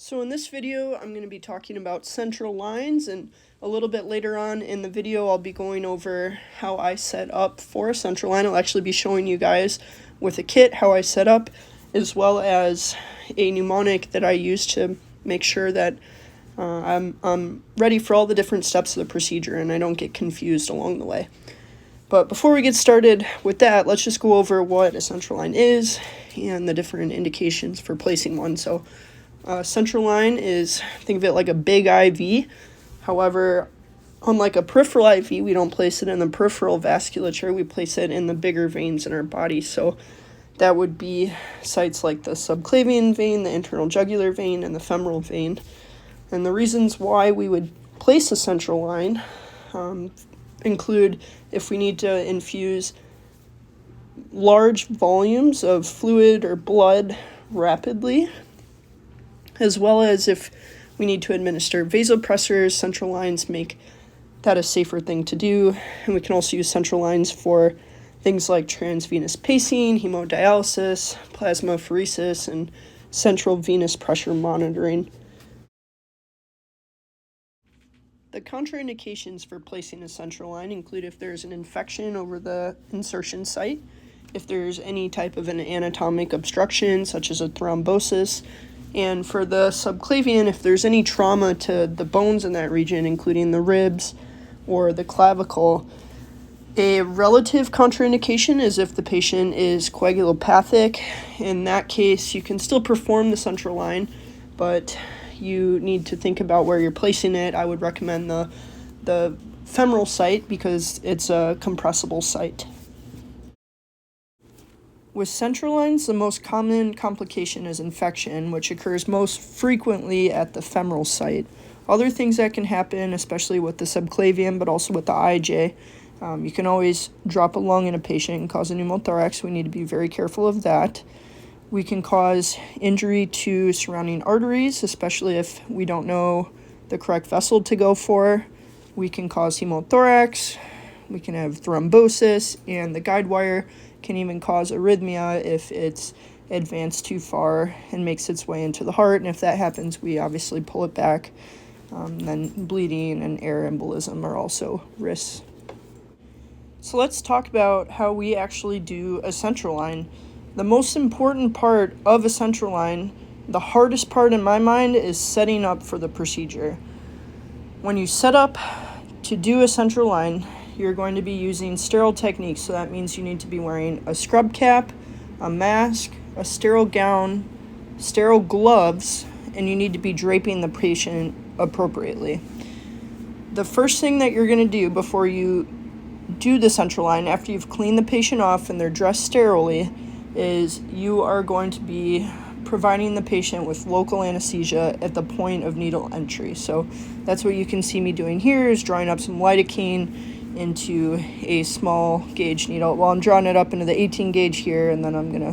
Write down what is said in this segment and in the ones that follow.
So in this video, I'm going to be talking about central lines, and a little bit later on in the video, I'll be going over how I set up for a central line. I'll actually be showing you guys with a kit how I set up, as well as a mnemonic that I use to make sure that I'm ready for all the different steps of the procedure and I don't get confused along the way. But before we get started with that, let's just go over what a central line is and the different indications for placing one. So central line is, think of it like a big IV. However, unlike a peripheral IV, we don't place it in the peripheral vasculature, we place it in the bigger veins in our body. So that would be sites like the subclavian vein, the internal jugular vein, and the femoral vein. And the reasons why we would place a central line include if we need to infuse large volumes of fluid or blood rapidly, as well as if we need to administer vasopressors. Central lines make that a safer thing to do, and we can also use central lines for things like transvenous pacing, hemodialysis, plasmapheresis, and central venous pressure monitoring. The contraindications for placing a central line include if there's an infection over the insertion site, if there's any type of an anatomic obstruction, such as a thrombosis, and for the subclavian, if there's any trauma to the bones in that region, including the ribs or the clavicle. A relative contraindication is if the patient is coagulopathic. In that case, you can still perform the central line, but you need to think about where you're placing it. I would recommend the femoral site because it's a compressible site. With central lines, the most common complication is infection, which occurs most frequently at the femoral site. Other things that can happen, especially with the subclavian, but also with the IJ, you can always drop a lung in a patient and cause a pneumothorax. We need to be very careful of that. We can cause injury to surrounding arteries, especially if we don't know the correct vessel to go for. We can cause hemothorax. We can have thrombosis, and the guide wire can even cause arrhythmia if it's advanced too far and makes its way into the heart. And if that happens, we obviously pull it back. Then bleeding and air embolism are also risks. So let's talk about how we actually do a central line. The most important part of a central line, the hardest part in my mind, is setting up for the procedure. When you set up to do a central line, you're going to be using sterile techniques. So that means you need to be wearing a scrub cap, a mask, a sterile gown, sterile gloves, and you need to be draping the patient appropriately. The first thing that you're going to do before you do the central line, after you've cleaned the patient off and they're dressed sterilely, is you are going to be providing the patient with local anesthesia at the point of needle entry. So that's what you can see me doing here, is drawing up some lidocaine into a small gauge needle. Well, I'm drawing it up into the 18 gauge here, and then I'm going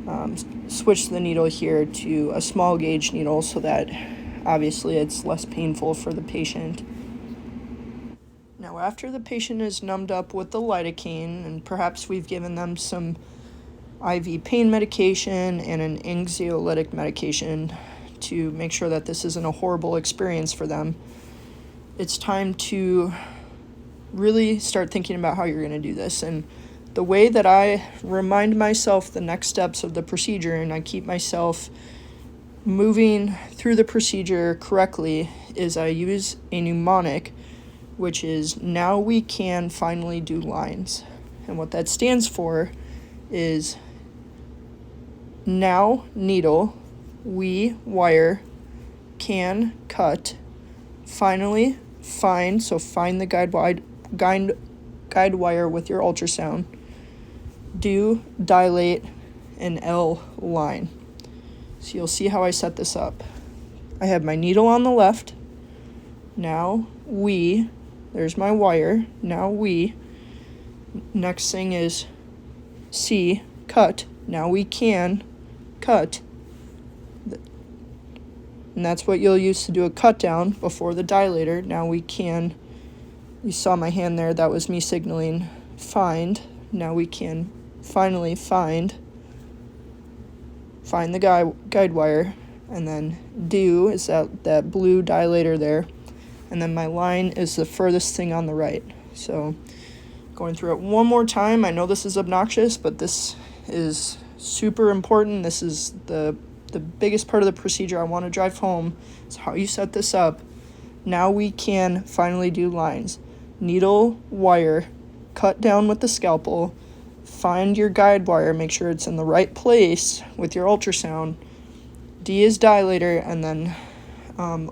to switch the needle here to a small gauge needle so that obviously it's less painful for the patient. Now, after the patient is numbed up with the lidocaine, and perhaps we've given them some IV pain medication and an anxiolytic medication to make sure that this isn't a horrible experience for them, it's time to really start thinking about how you're going to do this. And the way that I remind myself the next steps of the procedure and I keep myself moving through the procedure correctly is I use a mnemonic, which is now we can finally do lines. And what that stands for is now needle, we wire, can cut, finally find, so find the guide wire with your ultrasound, do dilate, and L line. So you'll see how I set this up. I have my needle on the left. Now we, there's my wire. Now we. Next thing is C, cut. Now we can cut. And that's what you'll use to do a cut down before the dilator. Now we can, you saw my hand there, that was me signaling find. Now we can finally find the guide wire. and then do is that blue dilator there, and then my line is the furthest thing on the right. So going through it one more time. I know this is obnoxious, but this is super important. This is the biggest part of the procedure I want to drive home. Is how you set this up. Now we can finally do lines. Needle, wire, cut down with the scalpel, find your guide wire, make sure it's in the right place with your ultrasound. D is dilator, and then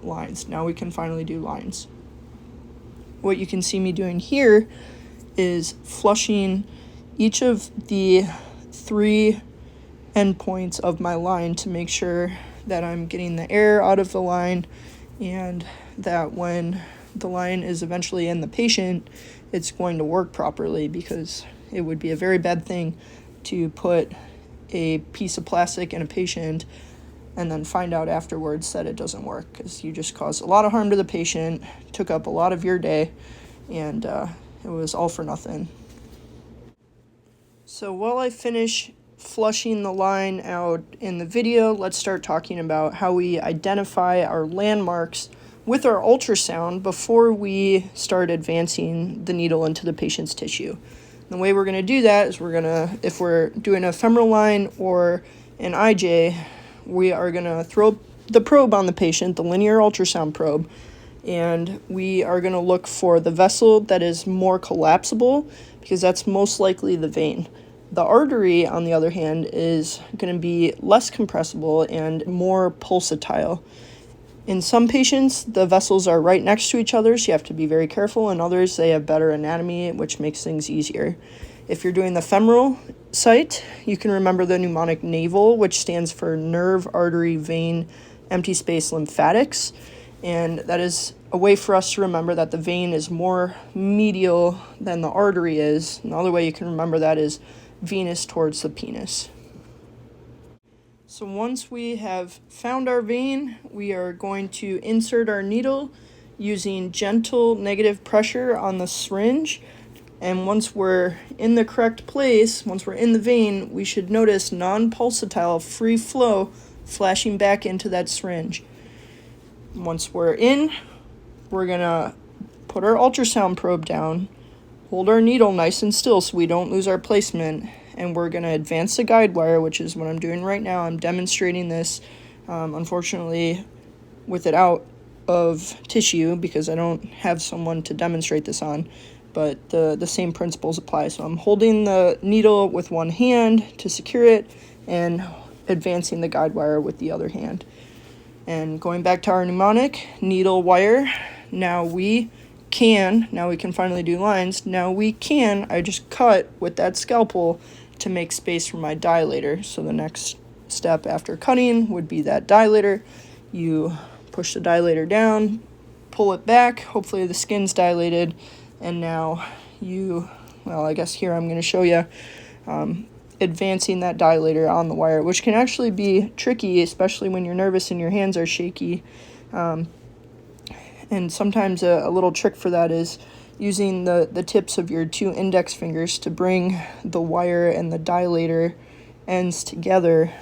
lines. Now we can finally do lines. What you can see me doing here is flushing each of the 3 endpoints of my line to make sure that I'm getting the air out of the line, and that when the line is eventually in the patient, it's going to work properly, because it would be a very bad thing to put a piece of plastic in a patient and then find out afterwards that it doesn't work, because you just caused a lot of harm to the patient, took up a lot of your day, and it was all for nothing. So while I finish flushing the line out in the video, let's start talking about how we identify our landmarks with our ultrasound before we start advancing the needle into the patient's tissue. And the way we're going to do that is if we're doing a femoral line or an IJ, we are going to throw the probe on the patient, the linear ultrasound probe, and we are going to look for the vessel that is more collapsible, because that's most likely the vein. The artery, on the other hand, is going to be less compressible and more pulsatile. In some patients, the vessels are right next to each other, so you have to be very careful. In others, they have better anatomy, which makes things easier. If you're doing the femoral site, you can remember the mnemonic naval, which stands for nerve, artery, vein, empty space, lymphatics. And that is a way for us to remember that the vein is more medial than the artery is. Another way you can remember that is venous towards the penis. So once we have found our vein, we are going to insert our needle using gentle negative pressure on the syringe. And once we're in the correct place, once we're in the vein, we should notice non-pulsatile free flow flashing back into that syringe. Once we're in, we're going to put our ultrasound probe down, hold our needle nice and still so we don't lose our placement, and we're going to advance the guide wire, which is what I'm doing right now. I'm demonstrating this, unfortunately, with it out of tissue because I don't have someone to demonstrate this on, but the same principles apply. So I'm holding the needle with one hand to secure it and advancing the guide wire with the other hand. And going back to our mnemonic, needle, wire, now we can finally do lines. I just cut with that scalpel to make space for my dilator. So the next step after cutting would be that dilator. You push the dilator down, pull it back, hopefully the skin's dilated, and now I guess here I'm going to show you advancing that dilator on the wire, which can actually be tricky, especially when you're nervous and your hands are shaky. And sometimes a little trick for that is using the tips of your 2 index fingers to bring the wire and the dilator ends together,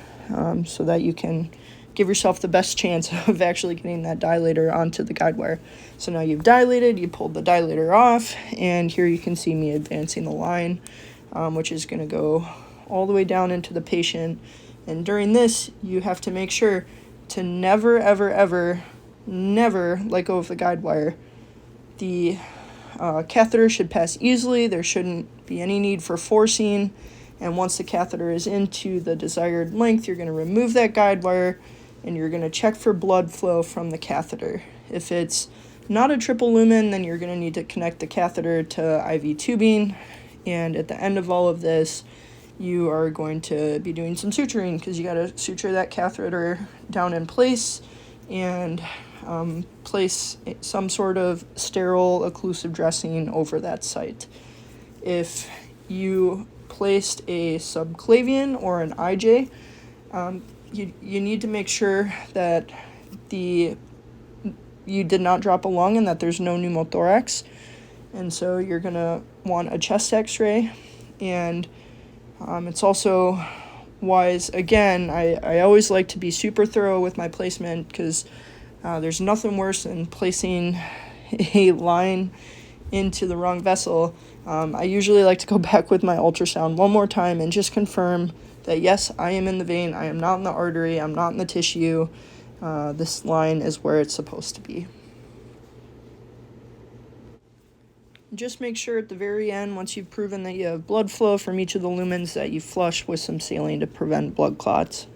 so that you can give yourself the best chance of actually getting that dilator onto the guide wire. So now you've dilated, you pulled the dilator off, and here you can see me advancing the line, which is going to go all the way down into the patient. And during this, you have to make sure to never, ever, ever, never let go of the guide wire. The catheter should pass easily. There shouldn't be any need for forcing. And once the catheter is into the desired length, you're going to remove that guide wire and you're going to check for blood flow from the catheter. If it's not a triple lumen, then you're going to need to connect the catheter to IV tubing. And at the end of all of this, you are going to be doing some suturing, because you got to suture that catheter down in place and place some sort of sterile occlusive dressing over that site. If you placed a subclavian or an IJ, you need to make sure that you did not drop a lung and that there's no pneumothorax. And so you're going to want a chest x-ray. And it's also wise, again, I always like to be super thorough with my placement because there's nothing worse than placing a line into the wrong vessel. I usually like to go back with my ultrasound one more time and just confirm that yes, I am in the vein, I am not in the artery, I'm not in the tissue. This line is where it's supposed to be. Just make sure at the very end, once you've proven that you have blood flow from each of the lumens, that you flush with some saline to prevent blood clots.